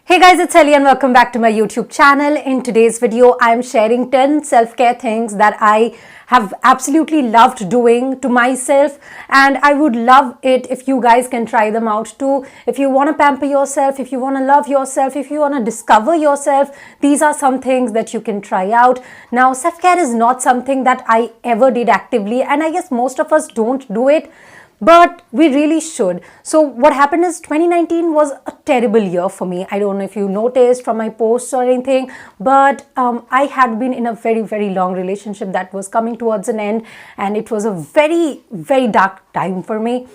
Hey guys, it's Ellie and welcome back to my YouTube channel. In today's video, I am sharing 10 self-care things that I have absolutely loved doing to myself, and I would love it if you guys can try them out too. If you want to pamper yourself, if you want to love yourself, if you want to discover yourself, these are some things that you can try out. Now, self-care is not something that I ever did actively, and I guess most of us don't do it, but we really should. So what happened is 2019 was a terrible year for me. I don't know if you noticed from my posts or anything, but I had been in a very long relationship that was coming towards an end, and it was a very dark time for me.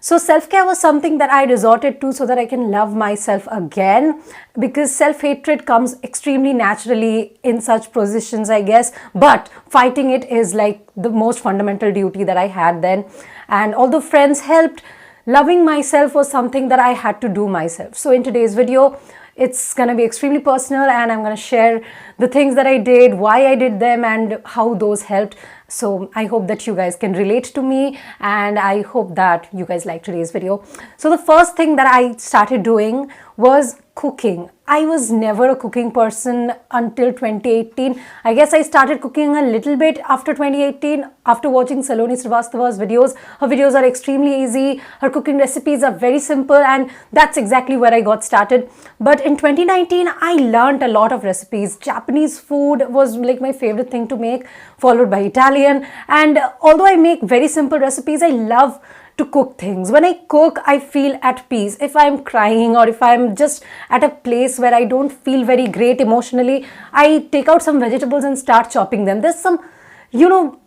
So self-care was something that I resorted to so that I can love myself again, because self-hatred comes extremely naturally in such positions, I guess, but fighting it is like the most fundamental duty that I had then. And although friends helped, loving myself was something that I had to do myself. So in today's video, it's going to be extremely personal, and I'm going to share the things that I did, why I did them, and how those helped. So I hope that you guys can relate to me, and I hope that you guys like today's video. So the first thing that I started doing was cooking. I was never a cooking person until 2018. I guess I started cooking a little bit after 2018, after watching Saloni Srivastava's videos. Her videos are extremely easy. Her cooking recipes are very simple, and that's exactly where I got started. But in 2019, I learned a lot of recipes. Japanese food was like my favorite thing to make, followed by Italian. And although I make very simple recipes, I love to cook things. When I cook, I feel at peace. If I'm crying or if I'm just at a place where I don't feel very great emotionally, I take out some vegetables and start chopping them. There's some,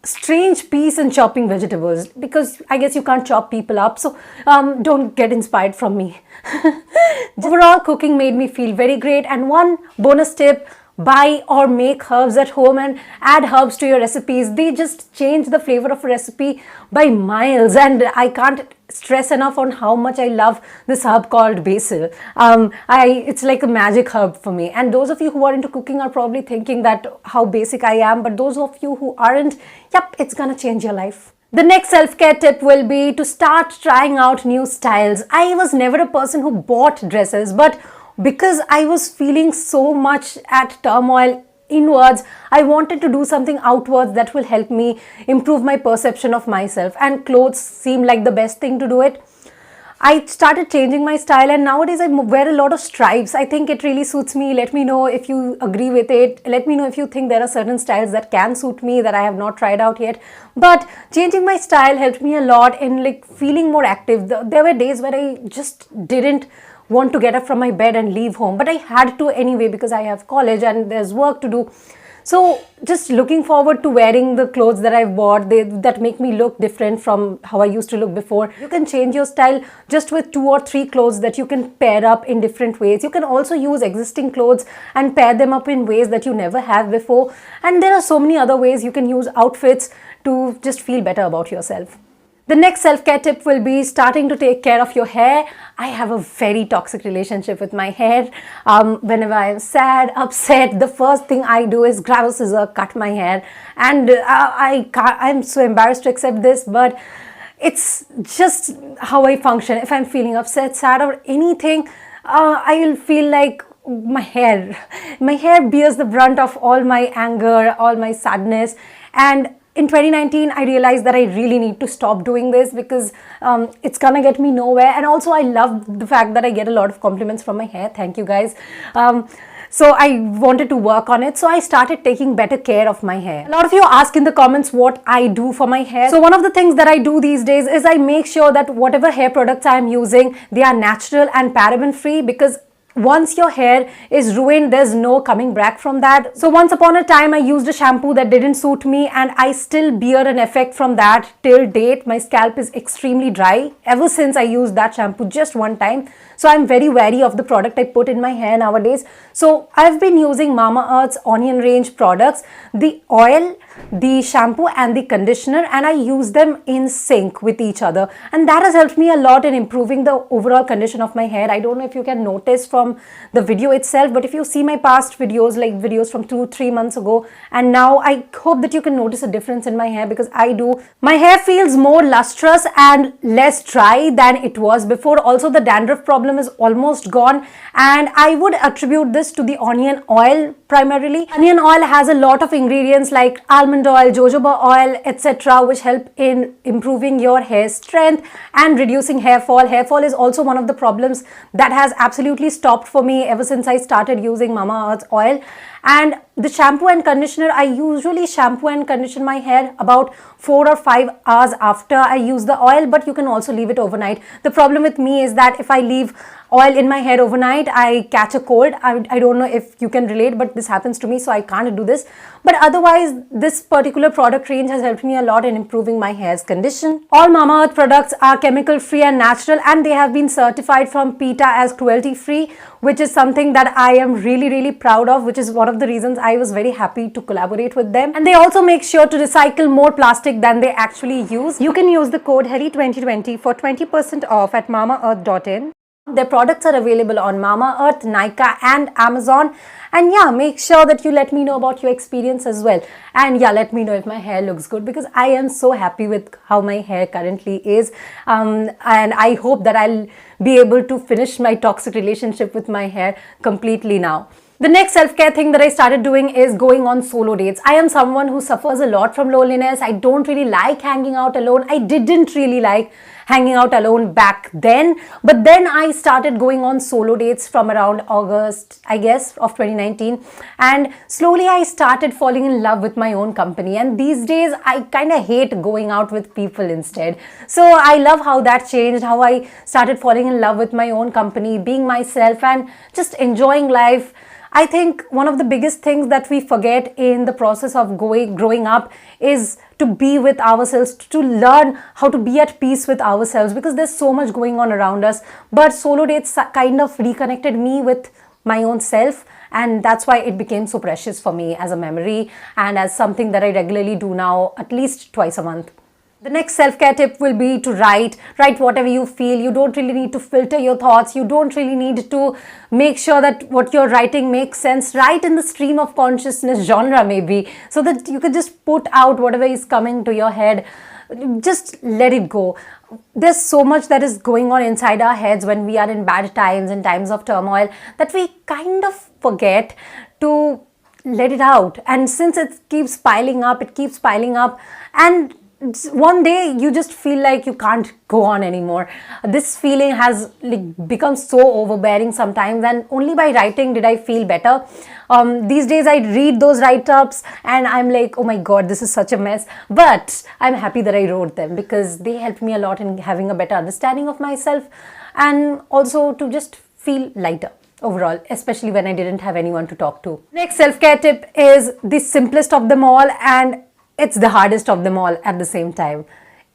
strange peace in chopping vegetables, because I guess you can't chop people up. So don't get inspired from me. Overall, cooking made me feel very great. And one bonus tip: buy or make herbs at home and add herbs to your recipes. They just change the flavor of a recipe by miles, and I can't stress enough on how much I love this herb called basil. It's like a magic herb for me. And those of you who are into cooking are probably thinking that how basic I am, but those of you who aren't, yep, it's gonna change your life. The next self-care tip will be to start trying out new styles. I was never a person who bought dresses, but because I was feeling so much at turmoil inwards, I wanted to do something outwards that will help me improve my perception of myself, and clothes seemed like the best thing to do it. I started changing my style, and nowadays I wear a lot of stripes. I think it really suits me. Let me know if you agree with it. Let me know if you think there are certain styles that can suit me that I have not tried out yet. But changing my style helped me a lot in like feeling more active. There were days where I just didn't want to get up from my bed and leave home, but I had to anyway because I have college and there's work to do. So just looking forward to wearing the clothes that I've bought, that make me look different from how I used to look before. You can change your style just with 2 or 3 clothes that you can pair up in different ways. You can also use existing clothes and pair them up in ways that you never have before. And there are so many other ways you can use outfits to just feel better about yourself. The next self-care tip will be starting to take care of your hair. I have a very toxic relationship with my hair. Whenever I am sad, upset, the first thing I do is grab a scissor, cut my hair. And I'm so embarrassed to accept this, but it's just how I function. If I'm feeling upset, sad, or anything, I'll feel like my hair bears the brunt of all my anger, all my sadness. And in 2019, I realized that I really need to stop doing this, because it's gonna get me nowhere. And also, I love the fact that I get a lot of compliments from my hair. Thank you guys. So I wanted to work on it. So I started taking better care of my hair. A lot of you ask in the comments what I do for my hair. So one of the things that I do these days is I make sure that whatever hair products I am using, they are natural and paraben free, because once your hair is ruined, there's no coming back from that. So once upon a time, I used a shampoo that didn't suit me, and I still bear an effect from that till date. My scalp is extremely dry ever since I used that shampoo just one time. So I'm very wary of the product I put in my hair nowadays. So I've been using Mamaearth's Onion Range products. The oil the shampoo and the conditioner, and I use them in sync with each other, and that has helped me a lot in improving the overall condition of my hair. I don't know if you can notice from the video itself, but if you see my past videos, like videos from 2-3 months ago and now, I hope that you can notice a difference in my hair, because I do. My hair feels more lustrous and less dry than it was before. Also, the dandruff problem is almost gone, and I would attribute this to the onion oil primarily. Onion oil has a lot of ingredients like almond oil, jojoba oil, etc., which help in improving your hair strength and reducing hair fall. Hair fall is also one of the problems that has absolutely stopped for me ever since I started using Mamaearth oil. And the shampoo and conditioner, I usually shampoo and condition my hair about 4 or 5 hours after I use the oil, but you can also leave it overnight. The problem with me is that if I leave oil in my hair overnight, I catch a cold. I don't know if you can relate, but this happens to me, so I can't do this. But otherwise, this particular product range has helped me a lot in improving my hair's condition. All Mamaearth products are chemical free and natural, and they have been certified from PETA as cruelty free, which is something that I am really proud of, which is one of the reasons I was very happy to collaborate with them. And they also make sure to recycle more plastic than they actually use. You can use the code HERI2020 for 20% off at mamaearth.in. Their products are available on Mamaearth, Nykaa and Amazon. And yeah, make sure that you let me know about your experience as well. And yeah, let me know if my hair looks good, because I am so happy with how my hair currently is. And I hope that I'll be able to finish my toxic relationship with my hair completely now. The next self-care thing that I started doing is going on solo dates. I am someone who suffers a lot from loneliness. I don't really like hanging out alone. I didn't really like hanging out alone back then, but then I started going on solo dates from around August, I guess, of 2019, and slowly I started falling in love with my own company. And these days I kind of hate going out with people instead. So I love how that changed, how I started falling in love with my own company, being myself and just enjoying life. I think one of the biggest things that we forget in the process of growing up is to be with ourselves, to learn how to be at peace with ourselves, because there's so much going on around us. But solo dates kind of reconnected me with my own self, and that's why it became so precious for me as a memory and as something that I regularly do now, at least twice a month. The next self-care tip will be to write whatever you feel. You don't really need to filter your thoughts. You don't really need to make sure that what you're writing makes sense. Write in the stream of consciousness genre maybe, so that you could just put out whatever is coming to your head. Just let it go. There's so much that is going on inside our heads when we are in bad times and times of turmoil that we kind of forget to let it out. And since it keeps piling up, and one day you just feel like you can't go on anymore. This feeling has become so overbearing sometimes, and only by writing did I feel better. These days I read those write-ups and I'm like, oh my god, this is such a mess, but I'm happy that I wrote them, because they helped me a lot in having a better understanding of myself, and also to just feel lighter overall, especially when I didn't have anyone to talk to. Next self-care tip is the simplest of them all, and it's the hardest of them all at the same time,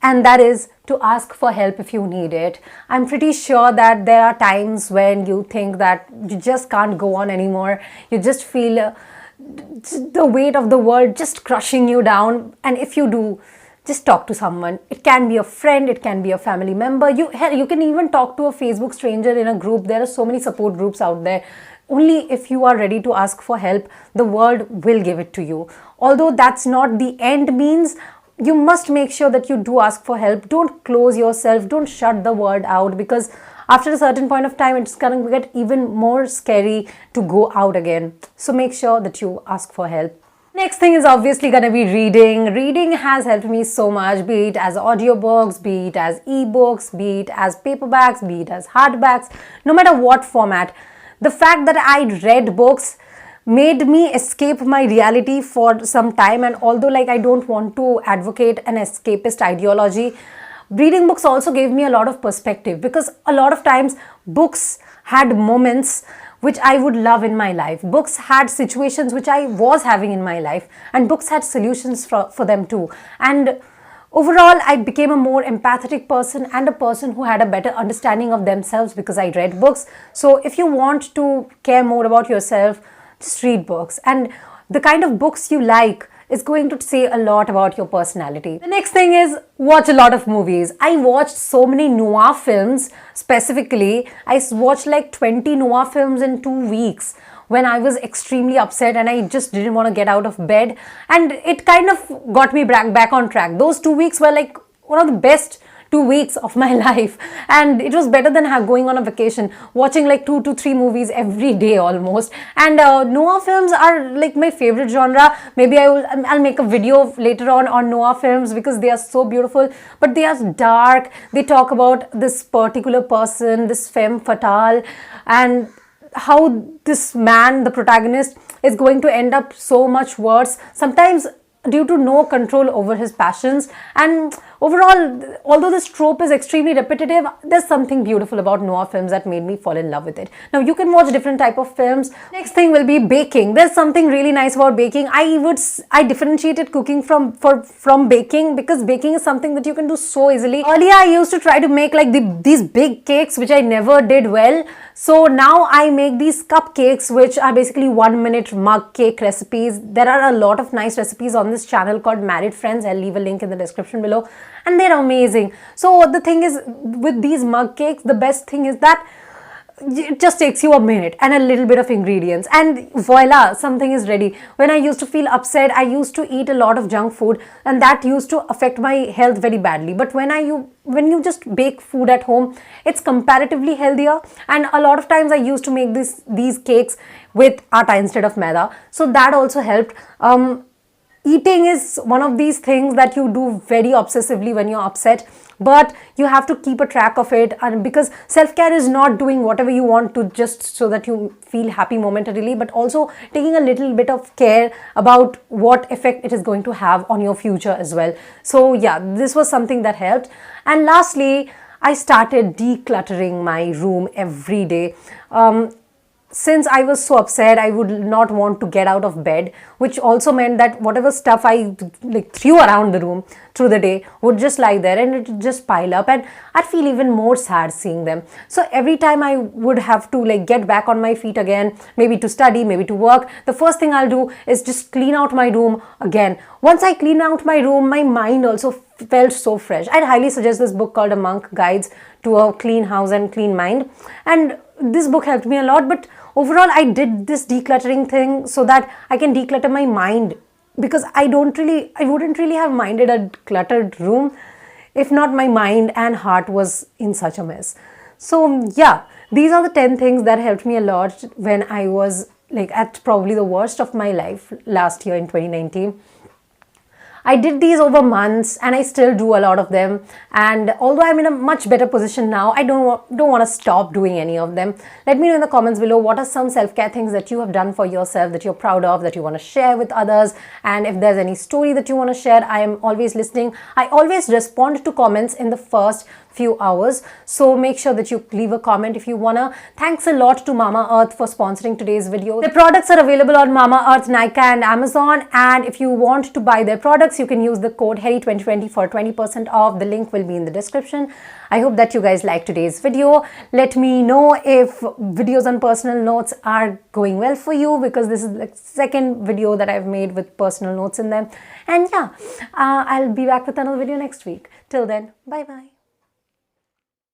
and that is to ask for help if you need it. I'm pretty sure that there are times when you think that you just can't go on anymore. You just feel the weight of the world just crushing you down, and if you do, just talk to someone. It can be a friend, it can be a family member. You can even talk to a Facebook stranger in a group. There are so many support groups out there. Only if you are ready to ask for help, the world will give it to you. Although that's not the end means, you must make sure that you do ask for help. Don't close yourself, don't shut the world out, because after a certain point of time, it's going to get even more scary to go out again. So make sure that you ask for help. Next thing is obviously going to be reading. Reading has helped me so much, be it as audiobooks, be it as ebooks, be it as paperbacks, be it as hardbacks, no matter what format. The fact that I read books made me escape my reality for some time, and although I don't want to advocate an escapist ideology, reading books also gave me a lot of perspective, because a lot of times books had moments which I would love in my life. Books had situations which I was having in my life, and books had solutions for them too. And overall, I became a more empathetic person and a person who had a better understanding of themselves because I read books. So if you want to care more about yourself, just read books. And the kind of books you like is going to say a lot about your personality. The next thing is watch a lot of movies. I watched so many noir films. Specifically, I watched like 20 noir films in 2 weeks when I was extremely upset and I just didn't want to get out of bed, and it kind of got me back on track. Those 2 weeks were like one of the best 2 weeks of my life, and it was better than going on a vacation, watching like 2 to 3 movies every day almost. And noir films are like my favorite genre. Maybe I'll make a video later on noir films because they are so beautiful, but they are dark. They talk about this particular person, this femme fatale, and how this man, the protagonist, is going to end up so much worse, sometimes due to no control over his passions. And overall, although this trope is extremely repetitive, there's something beautiful about noir films that made me fall in love with it. Now you can watch different type of films. Next thing will be baking. There's something really nice about baking. I differentiated cooking from baking, because baking is something that you can do so easily. Earlier I used to try to make like these big cakes, which I never did well. So now I make these cupcakes, which are basically 1-minute mug cake recipes. There are a lot of nice recipes on this channel called Married Friends. I'll leave a link in the description below, and they're amazing. So the thing is, with these mug cakes, the best thing is that it just takes you a minute and a little bit of ingredients, and voila, something is ready. When I used to feel upset, I used to eat a lot of junk food, and that used to affect my health very badly. But when you just bake food at home, it's comparatively healthier. And a lot of times I used to make these cakes with atta instead of maida, so that also helped. Eating is one of these things that you do very obsessively when you're upset, but you have to keep a track of it. And because self-care is not doing whatever you want to just so that you feel happy momentarily, but also taking a little bit of care about what effect it is going to have on your future as well. So yeah, this was something that helped. And lastly, I started decluttering my room every day. Since I was so upset, I would not want to get out of bed, which also meant that whatever stuff I threw around the room through the day would just lie there, and it would just pile up, and I'd feel even more sad seeing them. So every time I would have to get back on my feet again, maybe to study, maybe to work, the first thing I'll do is just clean out my room again. Once I clean out my room, my mind also felt so fresh. I'd highly suggest this book called A Monk Guides to a Clean House and Clean Mind, and this book helped me a lot. But overall, I did this decluttering thing so that I can declutter my mind, because I wouldn't really have minded a cluttered room if not my mind and heart was in such a mess. So yeah, these are the 10 things that helped me a lot when I was at probably the worst of my life last year in 2019. I did these over months, and I still do a lot of them. And although I'm in a much better position now, I don't want to stop doing any of them. Let me know in the comments below what are some self-care things that you have done for yourself, that you're proud of, that you want to share with others. And if there's any story that you want to share, I am always listening. I always respond to comments in the first few hours, so make sure that you leave a comment if you wanna. Thanks a lot to Mamaearth for sponsoring today's video. The products are available on Mamaearth, Nykaa and Amazon, and if you want to buy their products, you can use the code HERRY2020 for 20% off. The link will be in the description. I hope that you guys liked today's video. Let me know if videos on personal notes are going well for you, because this is the second video that I've made with personal notes in them. And yeah, I'll be back with another video next week. Till then, bye bye.